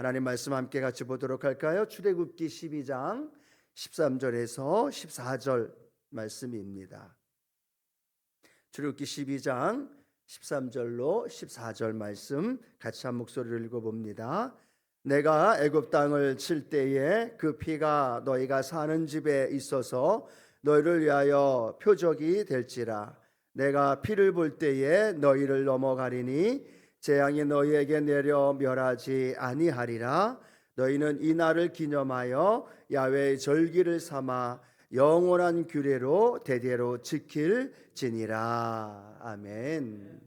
하나님 말씀 함께 같이 보도록 할까요? 출애굽기 12장 13절에서 14절 말씀입니다. 출애굽기 12장 13절로 14절 말씀 같이 한 목소리로 읽어봅니다. 내가 애굽 땅을 칠 때에 그 피가 너희가 사는 집에 있어서 너희를 위하여 표적이 될지라. 내가 피를 볼 때에 너희를 넘어가리니 재앙이 너희에게 내려 멸하지 아니하리라. 너희는 이 날을 기념하여 야훼의 절기를 삼아 영원한 규례로 대대로 지킬지니라. 아멘.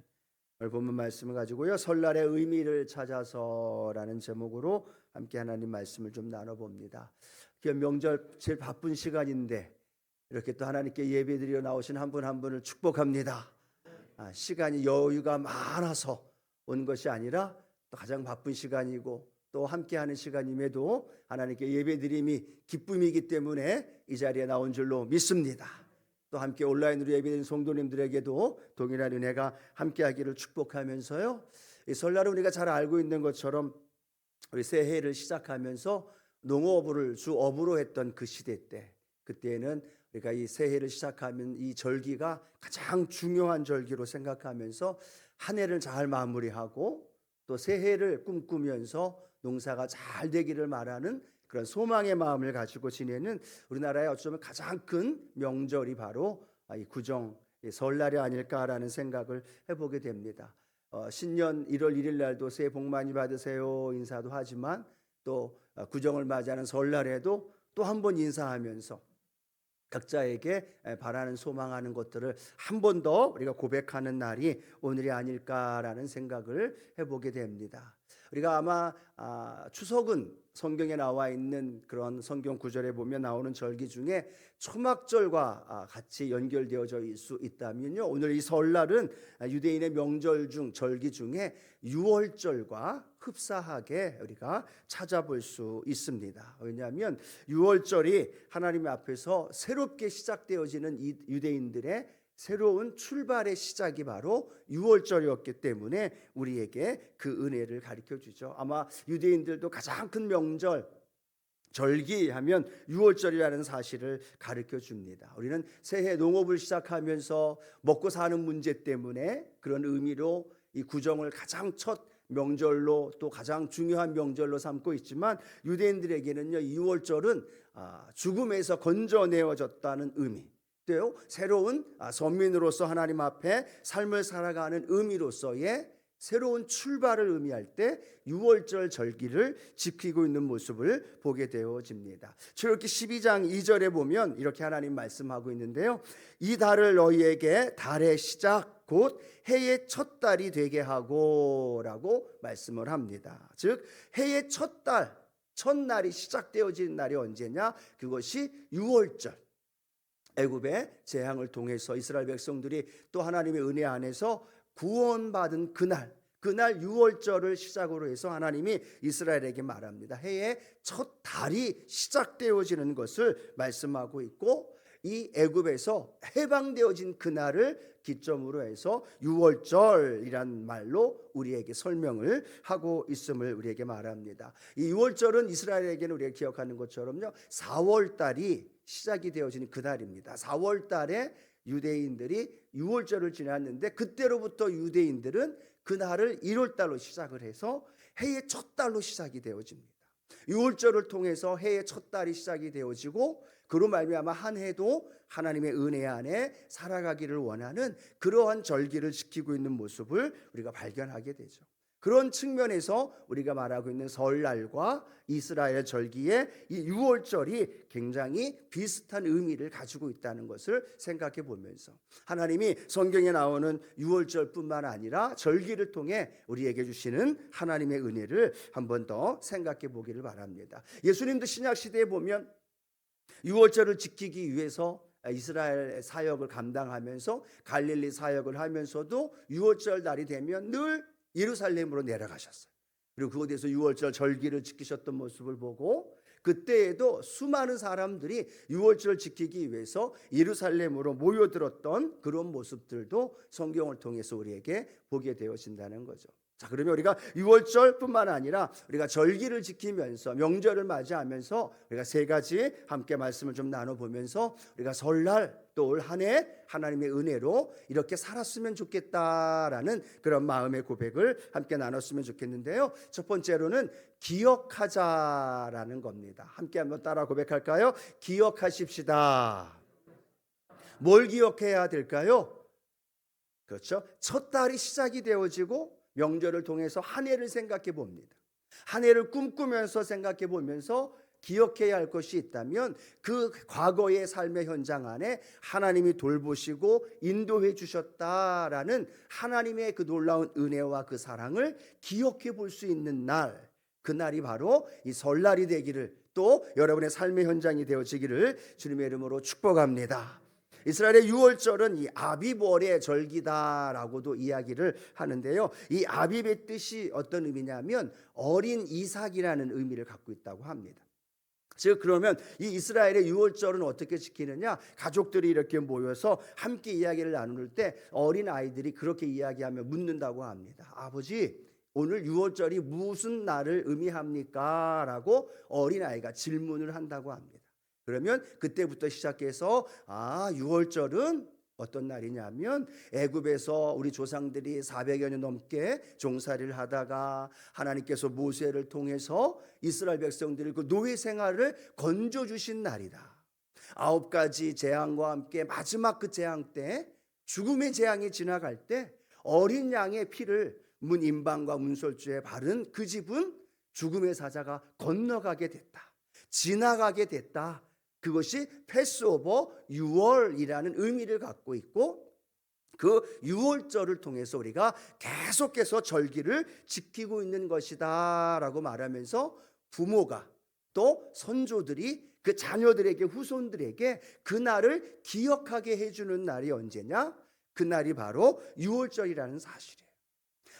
오늘 본문 말씀을 가지고요, 설날의 의미를 찾아서라는 제목으로 함께 하나님 말씀을 좀 나눠봅니다. 명절 제일 바쁜 시간인데 이렇게 또 하나님께 예배드리러 나오신 한 분 한 분을 축복합니다. 시간이 여유가 많아서 온 것이 아니라 또 가장 바쁜 시간이고 또 함께하는 시간임에도 하나님께 예배드림이 기쁨이기 때문에 이 자리에 나온 줄로 믿습니다. 또 함께 온라인으로 예배드린 성도님들에게도 동일한 은혜가 함께하기를 축복하면서요, 이 설날은 우리가 잘 알고 있는 것처럼 우리 새해를 시작하면서 농업을 주업으로 했던 그 시대 때, 그때에는 우리가 이 새해를 시작하면 이 절기가 가장 중요한 절기로 생각하면서 한 해를 잘 마무리하고 또 새해를 꿈꾸면서 농사가 잘 되기를 바라는 그런 소망의 마음을 가지고 지내는 우리나라의 어쩌면 가장 큰 명절이 바로 이 구정, 설날이 아닐까라는 생각을 해보게 됩니다. 신년 1월 1일 날도 새해 복 많이 받으세요 인사도 하지만 또 구정을 맞이하는 설날에도 또 한 번 인사하면서 각자에게 바라는 소망하는 것들을 한 번 더 우리가 고백하는 날이 오늘이 아닐까라는 생각을 해보게 됩니다. 우리가 아마 추석은 성경에 나와 있는 그런 성경 구절에 보면 나오는 절기 중에 초막절과 같이 연결되어져 있을 수 있다면요, 오늘 이 설날은 유대인의 명절 중 절기 중에 유월절과 흡사하게 우리가 찾아볼 수 있습니다. 왜냐하면 유월절이 하나님 앞에서 새롭게 시작되어지는 이 유대인들의 새로운 출발의 시작이 바로 유월절이었기 때문에 우리에게 그 은혜를 가르쳐 주죠. 아마 유대인들도 가장 큰 명절 절기하면 유월절이라는 사실을 가르쳐 줍니다. 우리는 새해 농업을 시작하면서 먹고 사는 문제 때문에 그런 의미로 이 구정을 가장 첫 명절로 또 가장 중요한 명절로 삼고 있지만 유대인들에게는요, 유월절은 죽음에서 건져내어졌다는 의미, 또 새로운 선민으로서 하나님 앞에 삶을 살아가는 의미로서의 새로운 출발을 의미할 때 유월절 절기를 지키고 있는 모습을 보게 되어집니다. 출애굽기 12장 2절에 보면 이렇게 하나님 말씀하고 있는데요, 이 달을 너희에게 달의 시작 곧 해의 첫 달이 되게 하고 라고 말씀을 합니다. 즉 해의 첫 달, 첫날이 시작되어지는 날이 언제냐? 그것이 유월절. 애굽의 재앙을 통해서 이스라엘 백성들이 또 하나님의 은혜 안에서 구원받은 그날 유월절을 시작으로 해서 하나님이 이스라엘에게 말합니다. 해의 첫 달이 시작되어지는 것을 말씀하고 있고, 이 애굽에서 해방되어진 그날을 기점으로 해서 유월절이란 말로 우리에게 설명을 하고 있음을 우리에게 말합니다. 이 유월절은 이스라엘에게는 우리가 기억하는 것처럼요, 4월달이 시작이 되어지는 그날입니다. 4월달에 유대인들이 유월절을 지났는데 그때로부터 유대인들은 그날을 1월달로 시작을 해서 해의 첫 달로 시작이 되어집니다. 유월절을 통해서 해의 첫 달이 시작이 되어지고 그로 말미암아 한 해도 하나님의 은혜 안에 살아가기를 원하는 그러한 절기를 지키고 있는 모습을 우리가 발견하게 되죠. 그런 측면에서 우리가 말하고 있는 설날과 이스라엘 절기의 이 유월절이 굉장히 비슷한 의미를 가지고 있다는 것을 생각해 보면서 하나님이 성경에 나오는 유월절뿐만 아니라 절기를 통해 우리에게 주시는 하나님의 은혜를 한 번 더 생각해 보기를 바랍니다. 예수님도 신약 시대에 보면 유월절을 지키기 위해서 이스라엘 사역을 감당하면서 갈릴리 사역을 하면서도 유월절 날이 되면 늘 예루살렘으로 내려가셨어요. 그리고 그곳에서 유월절 절기를 지키셨던 모습을 보고 그때에도 수많은 사람들이 유월절 지키기 위해서 예루살렘으로 모여들었던 그런 모습들도 성경을 통해서 우리에게 보게 되어진다는 거죠. 자, 그러면 우리가 6월절뿐만 아니라 우리가 절기를 지키면서 명절을 맞이하면서 우리가 세 가지 함께 말씀을 좀 나눠보면서 우리가 설날 또 올 한 해 하나님의 은혜로 이렇게 살았으면 좋겠다라는 그런 마음의 고백을 함께 나눴으면 좋겠는데요. 첫 번째로는 기억하자라는 겁니다. 함께 한번 따라 고백할까요? 기억하십시다. 뭘 기억해야 될까요? 그렇죠. 첫 달이 시작이 되어지고 명절을 통해서 한 해를 생각해 봅니다. 한 해를 꿈꾸면서 생각해 보면서 기억해야 할 것이 있다면 그 과거의 삶의 현장 안에 하나님이 돌보시고 인도해 주셨다라는 하나님의 그 놀라운 은혜와 그 사랑을 기억해 볼 수 있는 날, 그날이 바로 이 설날이 되기를, 또 여러분의 삶의 현장이 되어지기를 주님의 이름으로 축복합니다. 이스라엘의 유월절은 이 아비벌의 절기다라고도 이야기를 하는데요. 이 아비의 뜻이 어떤 의미냐면 어린 이삭이라는 의미를 갖고 있다고 합니다. 즉 그러면 이 이스라엘의 유월절은 어떻게 지키느냐? 가족들이 이렇게 모여서 함께 이야기를 나눌 때 어린 아이들이 그렇게 이야기하며 묻는다고 합니다. 아버지, 오늘 유월절이 무슨 날을 의미합니까? 라고 어린아이가 질문을 한다고 합니다. 그러면 그때부터 시작해서 6월절은 어떤 날이냐면 애굽에서 우리 조상들이 400여 년 넘게 종살이를 하다가 하나님께서 모세를 통해서 이스라엘 백성들을 그 노예 생활을 건져주신 날이다. 9가지 재앙과 함께 마지막 그 재앙 때, 죽음의 재앙이 지나갈 때 어린 양의 피를 문 임방과 문설주에 바른 그 집은 죽음의 사자가 건너가게 됐다, 지나가게 됐다. 그것이 패스오버 6월이라는 의미를 갖고 있고, 그 6월절을 통해서 우리가 계속해서 절기를 지키고 있는 것이다 라고 말하면서 부모가 또 선조들이 그 자녀들에게, 후손들에게 그날을 기억하게 해주는 날이 언제냐? 그날이 바로 6월절이라는 사실이에요.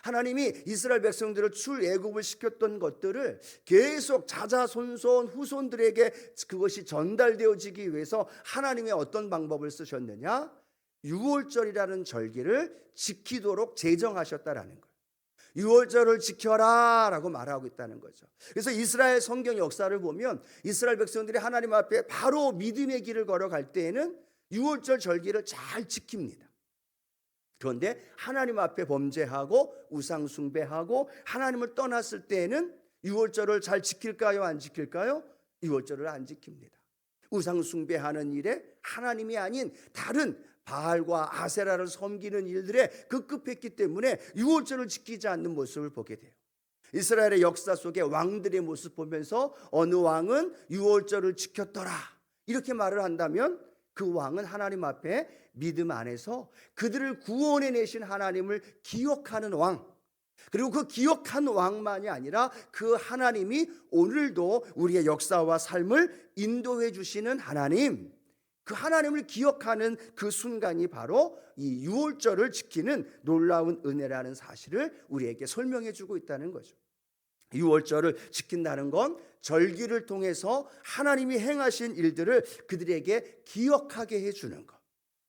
하나님이 이스라엘 백성들을 출애굽을 시켰던 것들을 계속 자자손손 후손들에게 그것이 전달되어지기 위해서 하나님이 어떤 방법을 쓰셨느냐? 6월절이라는 절기를 지키도록 제정하셨다라는 거예요. 6월절을 지켜라 라고 말하고 있다는 거죠. 그래서 이스라엘 성경 역사를 보면 이스라엘 백성들이 하나님 앞에 바로 믿음의 길을 걸어갈 때에는 6월절 절기를 잘 지킵니다. 그런데 하나님 앞에 범죄하고 우상 숭배하고 하나님을 떠났을 때에는 6월절을 잘 지킬까요? 안 지킬까요? 6월절을 안 지킵니다. 우상 숭배하는 일에 하나님이 아닌 다른 바알과 아세라를 섬기는 일들에 급급했기 때문에 6월절을 지키지 않는 모습을 보게 돼요. 이스라엘의 역사 속에 왕들의 모습 보면서 어느 왕은 6월절을 지켰더라 이렇게 말을 한다면 그 왕은 하나님 앞에 믿음 안에서 그들을 구원해 내신 하나님을 기억하는 왕, 그리고 그 기억한 왕만이 아니라 그 하나님이 오늘도 우리의 역사와 삶을 인도해 주시는 하나님, 그 하나님을 기억하는 그 순간이 바로 이 6월절을 지키는 놀라운 은혜라는 사실을 우리에게 설명해 주고 있다는 거죠. 6월절을 지킨다는 건 절기를 통해서 하나님이 행하신 일들을 그들에게 기억하게 해주는 것,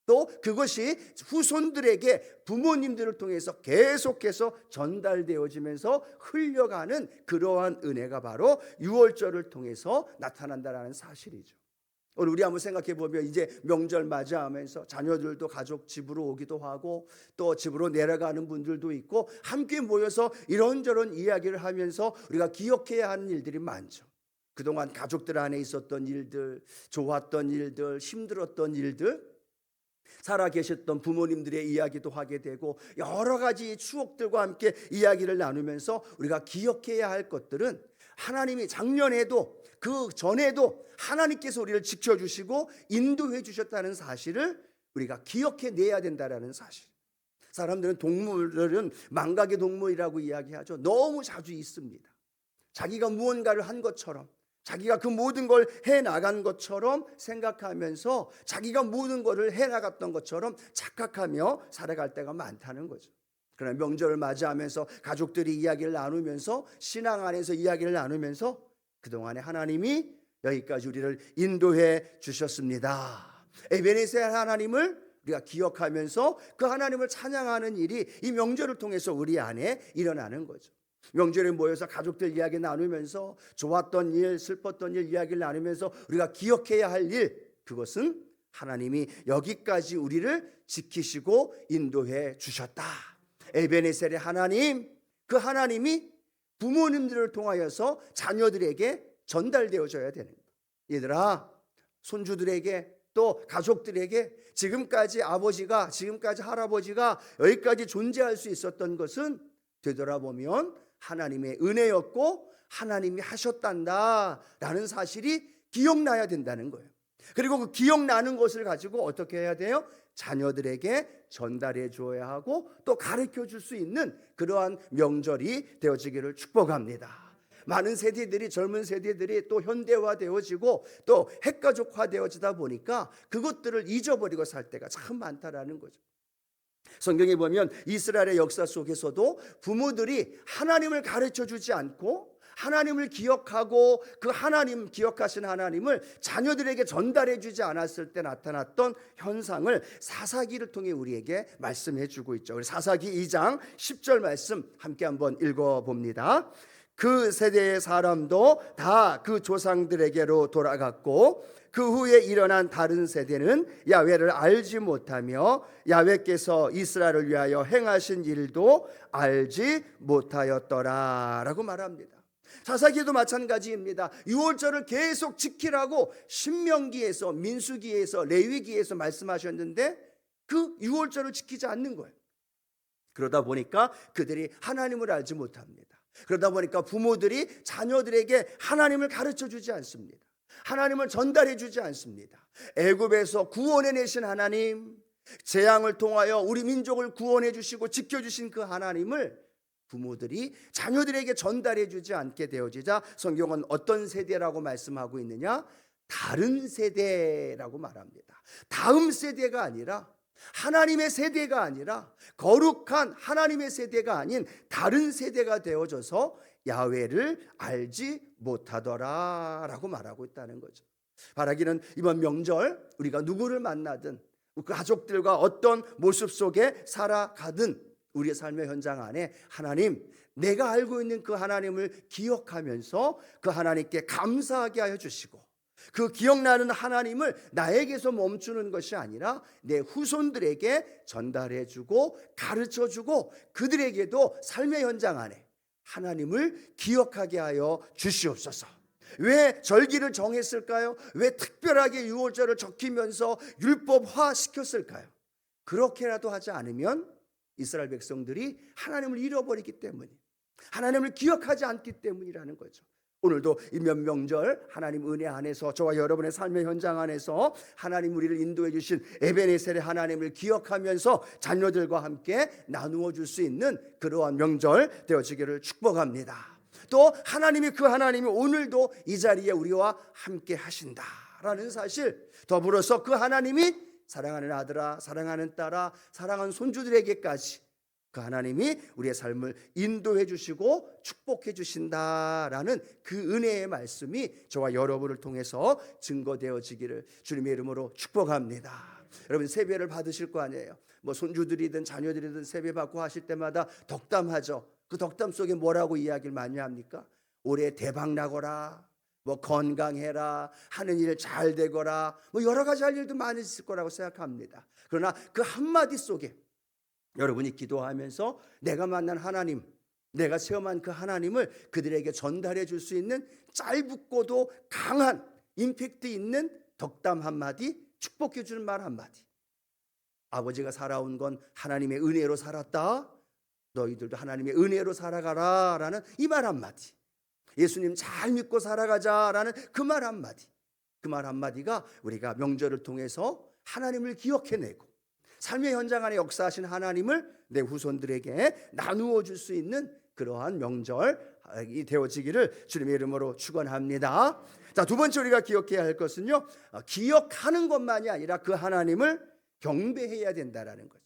또 그것이 후손들에게 부모님들을 통해서 계속해서 전달되어지면서 흘려가는 그러한 은혜가 바로 6월절을 통해서 나타난다는 사실이죠. 오늘 우리 한번 생각해 보면 이제 명절 맞이하면서 자녀들도 가족 집으로 오기도 하고 또 집으로 내려가는 분들도 있고 함께 모여서 이런저런 이야기를 하면서 우리가 기억해야 하는 일들이 많죠. 그동안 가족들 안에 있었던 일들, 좋았던 일들, 힘들었던 일들, 살아계셨던 부모님들의 이야기도 하게 되고 여러 가지 추억들과 함께 이야기를 나누면서 우리가 기억해야 할 것들은 하나님이 작년에도 그 전에도 하나님께서 우리를 지켜주시고 인도해 주셨다는 사실을 우리가 기억해내야 된다는 사실. 사람들은 동물들은 망각의 동물이라고 이야기하죠. 너무 자주 있습니다. 자기가 무언가를 한 것처럼, 자기가 그 모든 걸 해나간 것처럼 생각하면서 자기가 모든 것을 해나갔던 것처럼 착각하며 살아갈 때가 많다는 거죠. 그러나 명절을 맞이하면서 가족들이 이야기를 나누면서 신앙 안에서 이야기를 나누면서 그동안에 하나님이 여기까지 우리를 인도해 주셨습니다. 에베네셀 하나님을 우리가 기억하면서 그 하나님을 찬양하는 일이 이 명절을 통해서 우리 안에 일어나는 거죠. 명절에 모여서 가족들 이야기 나누면서 좋았던 일, 슬펐던 일 이야기를 나누면서 우리가 기억해야 할 일, 그것은 하나님이 여기까지 우리를 지키시고 인도해 주셨다. 에베네셀의 하나님, 그 하나님이 부모님들을 통하여서 자녀들에게 전달되어져야 되는 거예요. 얘들아, 손주들에게 또 가족들에게 지금까지 아버지가, 지금까지 할아버지가 여기까지 존재할 수 있었던 것은 되돌아보면 하나님의 은혜였고 하나님이 하셨단다 라는 사실이 기억나야 된다는 거예요. 그리고 그 기억나는 것을 가지고 어떻게 해야 돼요? 자녀들에게 전달해 줘야 하고 또 가르쳐 줄 수 있는 그러한 명절이 되어지기를 축복합니다. 많은 세대들이, 젊은 세대들이 또 현대화되어지고 또 핵가족화되어지다 보니까 그것들을 잊어버리고 살 때가 참 많다라는 거죠. 성경에 보면 이스라엘의 역사 속에서도 부모들이 하나님을 가르쳐 주지 않고 하나님을 기억하고 그 하나님, 기억하신 하나님을 자녀들에게 전달해 주지 않았을 때 나타났던 현상을 사사기를 통해 우리에게 말씀해 주고 있죠. 우리 사사기 2장 10절 말씀 함께 한번 읽어봅니다. 그 세대의 사람도 다 그 조상들에게로 돌아갔고 그 후에 일어난 다른 세대는 야훼를 알지 못하며 야훼께서 이스라엘을 위하여 행하신 일도 알지 못하였더라 라고 말합니다. 사사기도 마찬가지입니다. 유월절을 계속 지키라고 신명기에서, 민수기에서, 레위기에서 말씀하셨는데 그 유월절을 지키지 않는 거예요. 그러다 보니까 그들이 하나님을 알지 못합니다. 그러다 보니까 부모들이 자녀들에게 하나님을 가르쳐 주지 않습니다. 하나님을 전달해 주지 않습니다. 애굽에서 구원해 내신 하나님, 재앙을 통하여 우리 민족을 구원해 주시고 지켜주신 그 하나님을 부모들이 자녀들에게 전달해 주지 않게 되어지자 성경은 어떤 세대라고 말씀하고 있느냐? 다른 세대라고 말합니다. 다음 세대가 아니라, 하나님의 세대가 아니라, 거룩한 하나님의 세대가 아닌 다른 세대가 되어져서 야훼를 알지 못하더라 라고 말하고 있다는 거죠. 바라기는 이번 명절 우리가 누구를 만나든 가족들과 어떤 모습 속에 살아가든 우리의 삶의 현장 안에 하나님, 내가 알고 있는 그 하나님을 기억하면서 그 하나님께 감사하게 하여 주시고 그 기억나는 하나님을 나에게서 멈추는 것이 아니라 내 후손들에게 전달해주고 가르쳐주고 그들에게도 삶의 현장 안에 하나님을 기억하게 하여 주시옵소서. 왜 절기를 정했을까요? 왜 특별하게 유월절을 적히면서 율법화 시켰을까요? 그렇게라도 하지 않으면 이스라엘 백성들이 하나님을 잃어버리기 때문에, 하나님을 기억하지 않기 때문이라는 거죠. 오늘도 이 명절 하나님 은혜 안에서 저와 여러분의 삶의 현장 안에서 하나님 우리를 인도해 주신 에베네셀의 하나님을 기억하면서 자녀들과 함께 나누어 줄 수 있는 그러한 명절 되어지기를 축복합니다. 또 하나님이, 그 하나님이 오늘도 이 자리에 우리와 함께 하신다라는 사실, 더불어서 그 하나님이 사랑하는 아들아, 사랑하는 딸아, 사랑하는 손주들에게까지 그 하나님이 우리의 삶을 인도해 주시고 축복해 주신다라는 그 은혜의 말씀이 저와 여러분을 통해서 증거되어지기를 주님의 이름으로 축복합니다. 여러분 세배를 받으실 거 아니에요. 뭐 손주들이든 자녀들이든 세배 받고 하실 때마다 덕담하죠. 그 덕담 속에 뭐라고 이야기를 많이 합니까? 올해 대박 나거라, 뭐 건강해라, 하는 일 잘 되거라, 뭐 여러 가지 할 일도 많이 있을 거라고 생각합니다. 그러나 그 한마디 속에 여러분이 기도하면서 내가 만난 하나님, 내가 체험한 그 하나님을 그들에게 전달해 줄 수 있는 짧고도 강한 임팩트 있는 덕담 한마디, 축복해 주는 말 한마디. 아버지가 살아온 건 하나님의 은혜로 살았다, 너희들도 하나님의 은혜로 살아가라 라는 이 말 한마디, 예수님 잘 믿고 살아가자라는 그 말 한마디, 그 말 한마디가 우리가 명절을 통해서 하나님을 기억해내고 삶의 현장 안에 역사하신 하나님을 내 후손들에게 나누어 줄 수 있는 그러한 명절이 되어지기를 주님의 이름으로 축원합니다. 자, 두 번째 우리가 기억해야 할 것은요, 기억하는 것만이 아니라 그 하나님을 경배해야 된다라는 거죠.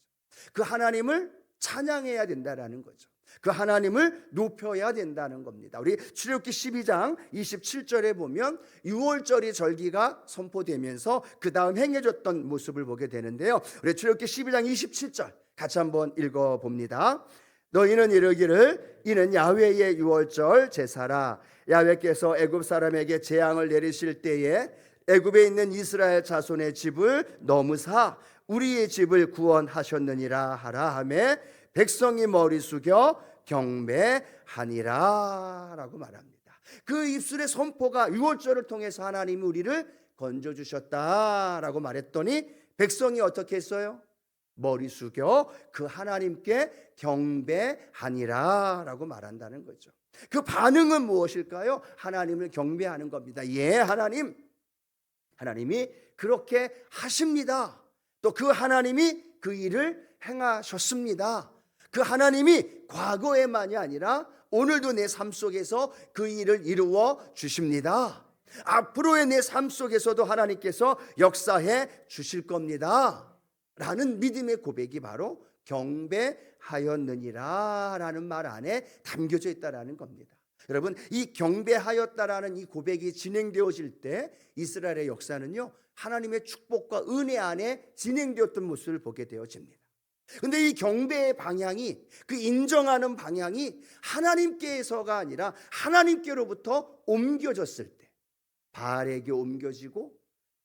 그 하나님을 찬양해야 된다라는 거죠. 그 하나님을 높여야 된다는 겁니다. 우리 출애굽기 12장 27절에 보면 유월절이 절기가 선포되면서 그 다음 행해졌던 모습을 보게 되는데요. 우리 출애굽기 12장 27절 같이 한번 읽어봅니다. 너희는 이르기를 이는 야훼의 유월절 제사라. 야훼께서 애굽 사람에게 재앙을 내리실 때에 애굽에 있는 이스라엘 자손의 집을 넘으사 우리의 집을 구원하셨느니라 하라 하매 백성이 머리 숙여 경배하니라 라고 말합니다. 그 입술의 선포가 유월절을 통해서 하나님이 우리를 건져주셨다라고 말했더니 백성이 어떻게 했어요? 머리 숙여 그 하나님께 경배하니라 라고 말한다는 거죠. 그 반응은 무엇일까요? 하나님을 경배하는 겁니다. 예, 하나님이 그렇게 하십니다. 또 그 하나님이 그 일을 행하셨습니다. 그 하나님이 과거에만이 아니라 오늘도 내 삶 속에서 그 일을 이루어 주십니다. 앞으로의 내 삶 속에서도 하나님께서 역사해 주실 겁니다 라는 믿음의 고백이 바로 경배하였느니라 라는 말 안에 담겨져 있다는 겁니다. 여러분, 이 경배하였다라는 이 고백이 진행되어질 때 이스라엘의 역사는요, 하나님의 축복과 은혜 안에 진행되었던 모습을 보게 되어집니다. 그런데 이 경배의 방향이, 그 인정하는 방향이 하나님께서가 아니라 하나님께로부터 옮겨졌을 때, 바알에게 옮겨지고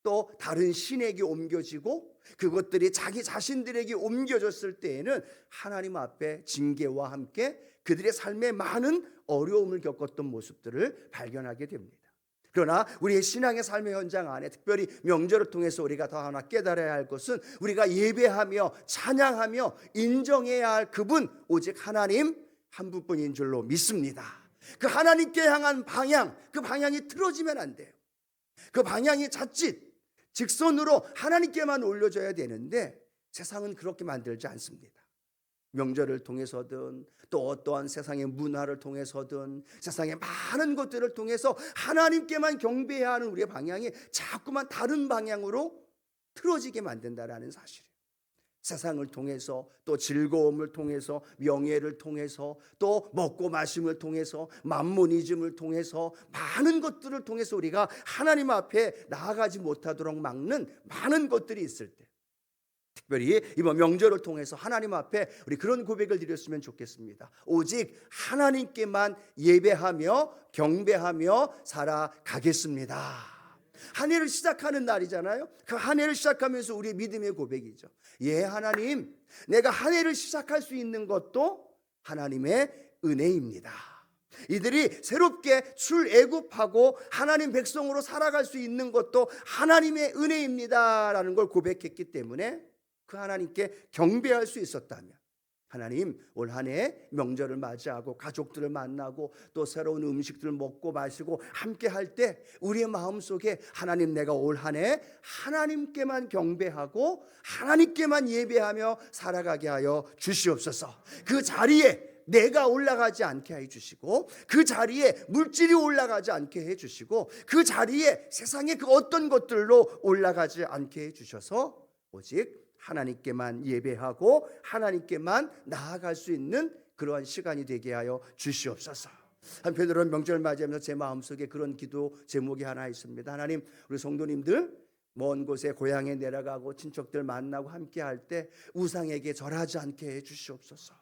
또 다른 신에게 옮겨지고 그것들이 자기 자신들에게 옮겨졌을 때에는 하나님 앞에 징계와 함께 그들의 삶에 많은 어려움을 겪었던 모습들을 발견하게 됩니다. 그러나 우리의 신앙의 삶의 현장 안에 특별히 명절을 통해서 우리가 더 하나 깨달아야 할 것은 우리가 예배하며 찬양하며 인정해야 할 그분 오직 하나님 한 분뿐인 줄로 믿습니다. 그 하나님께 향한 방향, 그 방향이 틀어지면 안 돼요. 그 방향이 자칫 직선으로 하나님께만 올려져야 되는데 세상은 그렇게 만들지 않습니다. 명절을 통해서든 또 어떠한 세상의 문화를 통해서든 세상의 많은 것들을 통해서 하나님께만 경배해야 하는 우리의 방향이 자꾸만 다른 방향으로 틀어지게 만든다는 사실이에요. 세상을 통해서 또 즐거움을 통해서 명예를 통해서 또 먹고 마심을 통해서 만모니즘을 통해서 많은 것들을 통해서 우리가 하나님 앞에 나아가지 못하도록 막는 많은 것들이 있을 때 특별히 이번 명절을 통해서 하나님 앞에 우리 그런 고백을 드렸으면 좋겠습니다. 오직 하나님께만 예배하며 경배하며 살아가겠습니다. 한 해를 시작하는 날이잖아요. 그 한 해를 시작하면서 우리의 믿음의 고백이죠. 예, 하나님, 내가 한 해를 시작할 수 있는 것도 하나님의 은혜입니다. 이들이 새롭게 출애굽하고 하나님 백성으로 살아갈 수 있는 것도 하나님의 은혜입니다라는 걸 고백했기 때문에 그 하나님께 경배할 수 있었다면 하나님 올 한 해 명절을 맞이하고 가족들을 만나고 또 새로운 음식들을 먹고 마시고 함께 할 때 우리의 마음속에 하나님 내가 올 한 해 하나님께만 경배하고 하나님께만 예배하며 살아가게 하여 주시옵소서. 그 자리에 내가 올라가지 않게 해 주시고 그 자리에 물질이 올라가지 않게 해 주시고 그 자리에 세상의 그 어떤 것들로 올라가지 않게 해 주셔서 오직 하나님께만 예배하고 하나님께만 나아갈 수 있는 그러한 시간이 되게 하여 주시옵소서. 한편으로는 명절 맞이하면서 제 마음속에 그런 기도 제목이 하나 있습니다. 하나님, 우리 성도님들 먼 곳에 고향에 내려가고 친척들 만나고 함께 할 때 우상에게 절하지 않게 해 주시옵소서.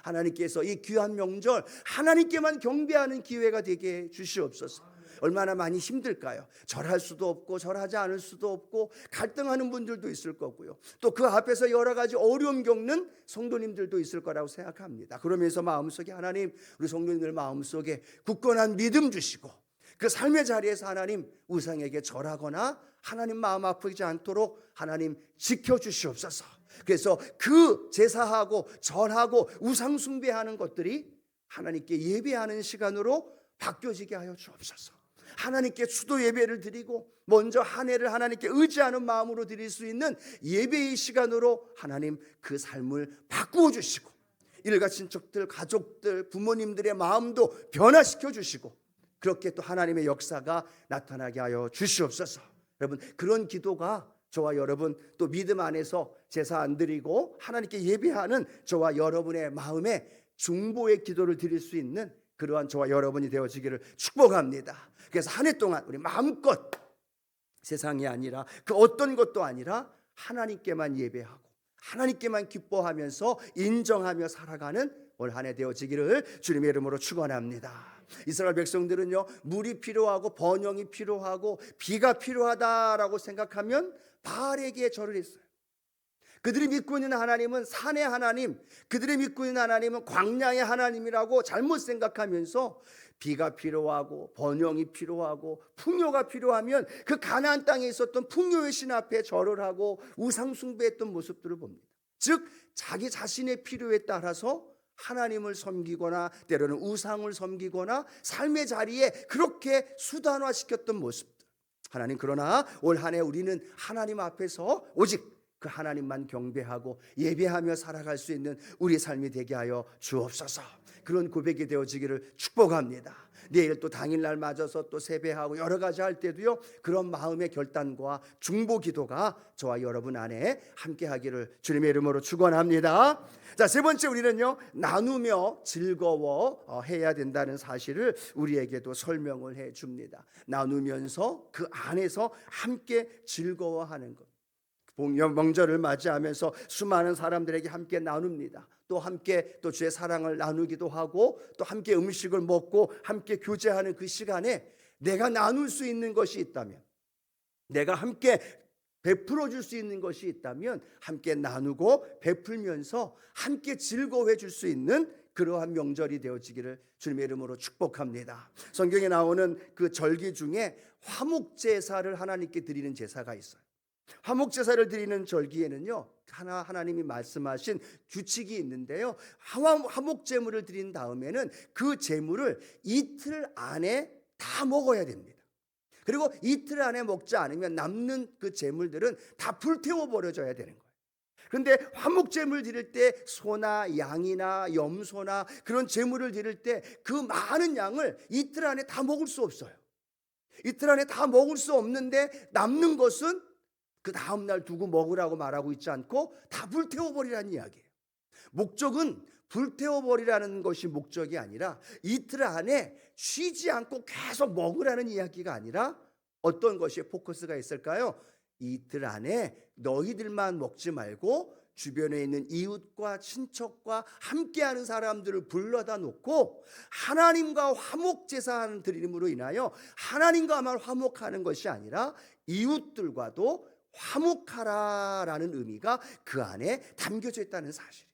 하나님께서 이 귀한 명절 하나님께만 경배하는 기회가 되게 해 주시옵소서. 얼마나 많이 힘들까요? 절할 수도 없고 절하지 않을 수도 없고 갈등하는 분들도 있을 거고요. 또 그 앞에서 여러 가지 어려움 겪는 성도님들도 있을 거라고 생각합니다. 그러면서 마음속에 하나님, 우리 성도님들 마음속에 굳건한 믿음 주시고 그 삶의 자리에서 하나님 우상에게 절하거나 하나님 마음 아프지 않도록 하나님 지켜주시옵소서. 그래서 그 제사하고 절하고 우상 숭배하는 것들이 하나님께 예배하는 시간으로 바뀌어지게 하여 주옵소서. 하나님께 수도 예배를 드리고 먼저 한 해를 하나님께 의지하는 마음으로 드릴 수 있는 예배의 시간으로 하나님 그 삶을 바꾸어 주시고 일가 친척들, 가족들, 부모님들의 마음도 변화시켜 주시고 그렇게 또 하나님의 역사가 나타나게 하여 주시옵소서. 여러분, 그런 기도가 저와 여러분 또 믿음 안에서 제사 안 드리고 하나님께 예배하는 저와 여러분의 마음에 중보의 기도를 드릴 수 있는 그러한 저와 여러분이 되어지기를 축복합니다. 그래서 한 해 동안 우리 마음껏 세상이 아니라 그 어떤 것도 아니라 하나님께만 예배하고 하나님께만 기뻐하면서 인정하며 살아가는 올 한 해 되어지기를 주님의 이름으로 축원합니다. 이스라엘 백성들은요, 물이 필요하고 번영이 필요하고 비가 필요하다라고 생각하면 바알에게 절을 했어요. 그들이 믿고 있는 하나님은 산의 하나님, 그들이 믿고 있는 하나님은 광야의 하나님이라고 잘못 생각하면서 비가 필요하고 번영이 필요하고 풍요가 필요하면 그 가나안 땅에 있었던 풍요의 신 앞에 절을 하고 우상 숭배했던 모습들을 봅니다. 즉 자기 자신의 필요에 따라서 하나님을 섬기거나 때로는 우상을 섬기거나 삶의 자리에 그렇게 수단화시켰던 모습들. 하나님, 그러나 올 한 해 우리는 하나님 앞에서 오직 그 하나님만 경배하고 예배하며 살아갈 수 있는 우리 삶이 되게 하여 주옵소서. 그런 고백이 되어지기를 축복합니다. 내일 또 당일날 맞아서 또 세배하고 여러 가지 할 때도요, 그런 마음의 결단과 중보 기도가 저와 여러분 안에 함께 하기를 주님의 이름으로 축원합니다. 자, 세 번째, 우리는요, 나누며 즐거워 해야 된다는 사실을 우리에게도 설명을 해 줍니다. 나누면서 그 안에서 함께 즐거워하는 것. 명절을 맞이하면서 수많은 사람들에게 함께 나눕니다. 또 함께 또 주의 사랑을 나누기도 하고 또 함께 음식을 먹고 함께 교제하는 그 시간에 내가 나눌 수 있는 것이 있다면, 내가 함께 베풀어 줄 수 있는 것이 있다면 함께 나누고 베풀면서 함께 즐거워해 줄 수 있는 그러한 명절이 되어지기를 주님의 이름으로 축복합니다. 성경에 나오는 그 절기 중에 화목제사를 하나님께 드리는 제사가 있어요. 화목제사를 드리는 절기에는요, 하나님이 말씀하신 규칙이 있는데요, 화목제물을 드린 다음에는 그 제물을 이틀 안에 다 먹어야 됩니다. 그리고 이틀 안에 먹지 않으면 남는 그 제물들은 다 불태워 버려져야 되는 거예요. 그런데 화목제물 드릴 때 소나 양이나 염소나 그런 제물을 드릴 때 그 많은 양을 이틀 안에 다 먹을 수 없어요. 이틀 안에 다 먹을 수 없는데 남는 것은 그 다음날 두고 먹으라고 말하고 있지 않고 다 불태워버리라는 이야기예요. 목적은 불태워버리라는 것이 목적이 아니라 이틀 안에 쉬지 않고 계속 먹으라는 이야기가 아니라 어떤 것이 포커스가 있을까요? 이틀 안에 너희들만 먹지 말고 주변에 있는 이웃과 친척과 함께하는 사람들을 불러다 놓고 하나님과 화목제사하는 드림으로 인하여 하나님과만 화목하는 것이 아니라 이웃들과도 화목하라라는 의미가 그 안에 담겨져 있다는 사실이죠.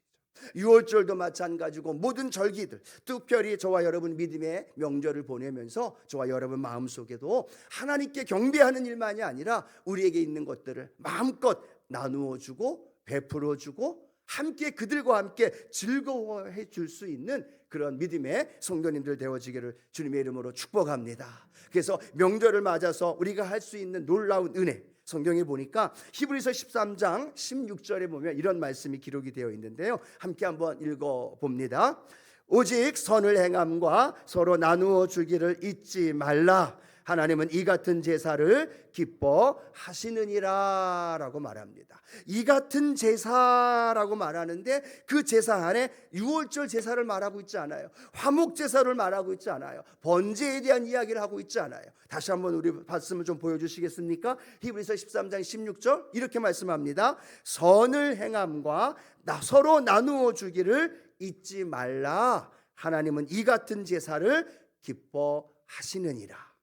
유월절도 마찬가지고 모든 절기들, 특별히 저와 여러분 믿음의 명절을 보내면서 저와 여러분 마음속에도 하나님께 경배하는 일만이 아니라 우리에게 있는 것들을 마음껏 나누어 주고 베풀어 주고 함께 그들과 함께 즐거워해 줄 수 있는 그런 믿음의 성도님들 되어지기를 주님의 이름으로 축복합니다. 그래서 명절을 맞아서 우리가 할 수 있는 놀라운 은혜, 성경에 보니까 히브리서 13장 16절에 보면 이런 말씀이 기록이 되어 있는데요, 함께 한번 읽어봅니다. 오직 선을 행함과 서로 나누어 주기를 잊지 말라. 하나님은 이 같은 제사를 기뻐하시느니라 라고 말합니다. 이 같은 제사라고 말하는데 그 제사 안에 유월절 제사를 말하고 있지 않아요. 화목제사를 말하고 있지 않아요. 번제에 대한 이야기를 하고 있지 않아요. 다시 한번 우리 말씀을 좀 보여주시겠습니까? 히브리서 13장 16절 이렇게 말씀합니다. 선을 행함과 서로 나누어 주기를 잊지 말라. 하나님은 이 같은 제사를 기뻐하시느니라.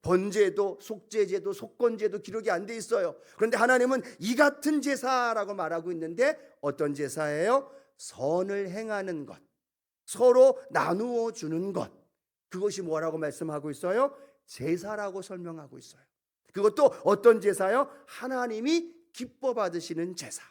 번제도 속죄제도 속건제도 기록이 안 돼 있어요. 그런데 하나님은 이 같은 제사라고 말하고 있는데 어떤 제사예요? 선을 행하는 것, 서로 나누어 주는 것, 그것이 뭐라고 말씀하고 있어요? 제사라고 설명하고 있어요. 그것도 어떤 제사요? 하나님이 기뻐 받으시는 제사.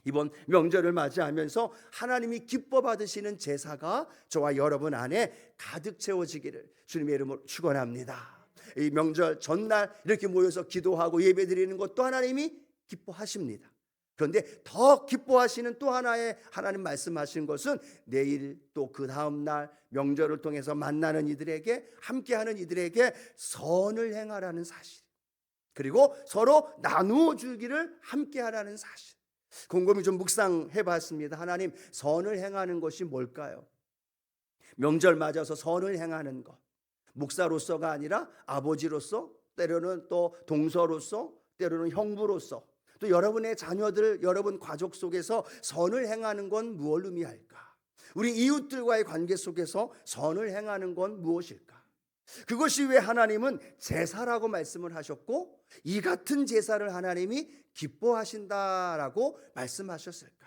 이번 명절을 맞이하면서 하나님이 기뻐 받으시는 제사가 저와 여러분 안에 가득 채워지기를 주님의 이름으로 축원합니다. 이 명절 전날 이렇게 모여서 기도하고 예배드리는 것도 하나님이 기뻐하십니다. 그런데 더 기뻐하시는 또 하나의 하나님 말씀하신 것은 내일 또 그 다음 날 명절을 통해서 만나는 이들에게 함께하는 이들에게 선을 행하라는 사실, 그리고 서로 나누어 주기를 함께하라는 사실. 곰곰이 좀 묵상해 봤습니다. 하나님, 선을 행하는 것이 뭘까요? 명절 맞아서 선을 행하는 것, 목사로서가 아니라 아버지로서, 때로는 또 동서로서, 때로는 형부로서, 또 여러분의 자녀들, 여러분 가족 속에서 선을 행하는 건 무엇을 의미할까? 우리 이웃들과의 관계 속에서 선을 행하는 건 무엇일까? 그것이 왜 하나님은 제사라고 말씀을 하셨고 이 같은 제사를 하나님이 기뻐하신다라고 말씀하셨을까?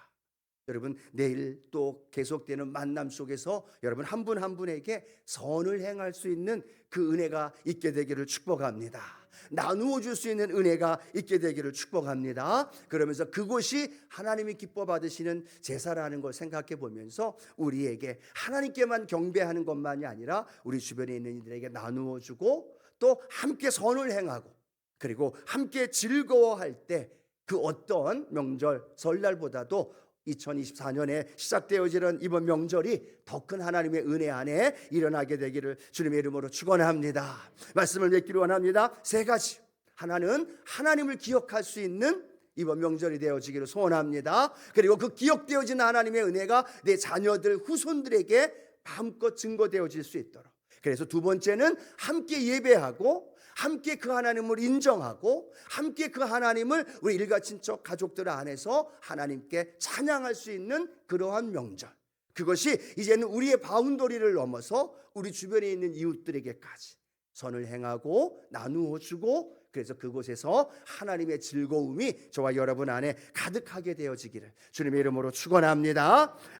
여러분, 내일 또 계속되는 만남 속에서 여러분 한 분 한 분에게 선을 행할 수 있는 그 은혜가 있게 되기를 축복합니다. 나누어 줄 수 있는 은혜가 있게 되기를 축복합니다. 그러면서 그것이 하나님이 기뻐 받으시는 제사라는 걸 생각해 보면서 우리에게 하나님께만 경배하는 것만이 아니라 우리 주변에 있는 이들에게 나누어 주고 또 함께 선을 행하고 그리고 함께 즐거워할 때 그 어떤 명절 설날보다도 2024년에 시작되어지는 이번 명절이 더 큰 하나님의 은혜 안에 일어나게 되기를 주님의 이름으로 축원합니다. 말씀을 맺기를 원합니다. 세 가지. 하나는 하나님을 기억할 수 있는 이번 명절이 되어지기를 소원합니다. 그리고 그 기억되어진 하나님의 은혜가 내 자녀들, 후손들에게 마음껏 증거되어질 수 있도록. 그래서 두 번째는 함께 예배하고 함께 그 하나님을 인정하고 함께 그 하나님을 우리 일가 친척 가족들 안에서 하나님께 찬양할 수 있는 그러한 명절. 그것이 이제는 우리의 바운더리를 넘어서 우리 주변에 있는 이웃들에게까지 선을 행하고 나누어 주고 그래서 그곳에서 하나님의 즐거움이 저와 여러분 안에 가득하게 되어지기를 주님의 이름으로 축원합니다.